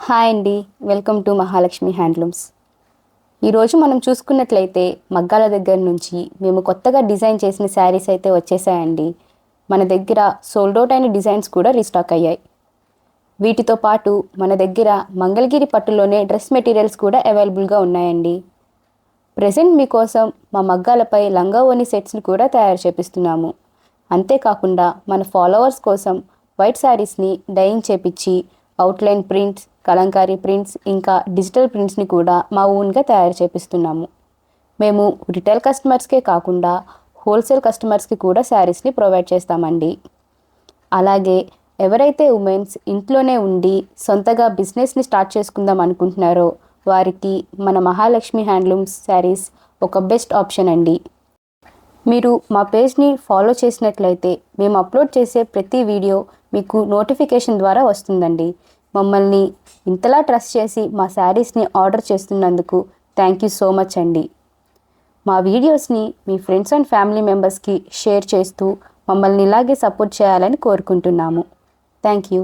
Hi అండి, welcome to Mahalakshmi handlooms. ఈరోజు మనం చూసుకున్నట్లయితే మగ్గాల దగ్గర నుంచి మేము కొత్తగా డిజైన్ చేసిన శారీస్ అయితే వచ్చేసాయండి. మన దగ్గర సోల్డ్ అవుట్ అయిన డిజైన్స్ కూడా రీస్టాక్ అయ్యాయి. వీటితో పాటు మన దగ్గర మంగళగిరి పట్టులోనే డ్రెస్ మెటీరియల్స్ కూడా అవైలబుల్గా ఉన్నాయండి. ప్రెజెంట్ మీకోసం మా మగ్గాలపై లంగా ఓని సెట్స్ని కూడా తయారు చేపిస్తున్నాము. అంతేకాకుండా మన ఫాలోవర్స్ కోసం వైట్ శారీస్ని డైయింగ్ చేపించి అవుట్లైన్ ప్రింట్స్, కలంకారీ ప్రింట్స్, ఇంకా డిజిటల్ ప్రింట్స్ని కూడా మా ఓన్గా తయారు చేపిస్తున్నాము. మేము రిటైల్ కస్టమర్స్కే కాకుండా హోల్సేల్ కస్టమర్స్కి కూడా శారీస్ని ప్రొవైడ్ చేస్తామండి. అలాగే ఎవరైతే ఉమెన్స్ ఇంట్లోనే ఉండి సొంతగా బిజినెస్ని స్టార్ట్ చేసుకుందాం అనుకుంటున్నారో వారికి మన మహాలక్ష్మి హ్యాండ్లూమ్స్ శారీస్ ఒక బెస్ట్ ఆప్షన్ అండి. మీరు మా పేజ్ని ఫాలో చేసినట్లయితే మేము అప్లోడ్ చేసే ప్రతి వీడియో మీకు నోటిఫికేషన్ ద్వారా వస్తుందండి. మమ్మల్ని ఇంతలా ట్రస్ట్ చేసి మా శారీస్ని ఆర్డర్ చేస్తున్నందుకు థ్యాంక్ యూ సో మచ్ అండి. మా వీడియోస్ని మీ ఫ్రెండ్స్ అండ్ ఫ్యామిలీ మెంబర్స్కి షేర్ చేస్తూ మమ్మల్ని ఇలాగే సపోర్ట్ చేయాలని కోరుకుంటున్నాము. Thank you.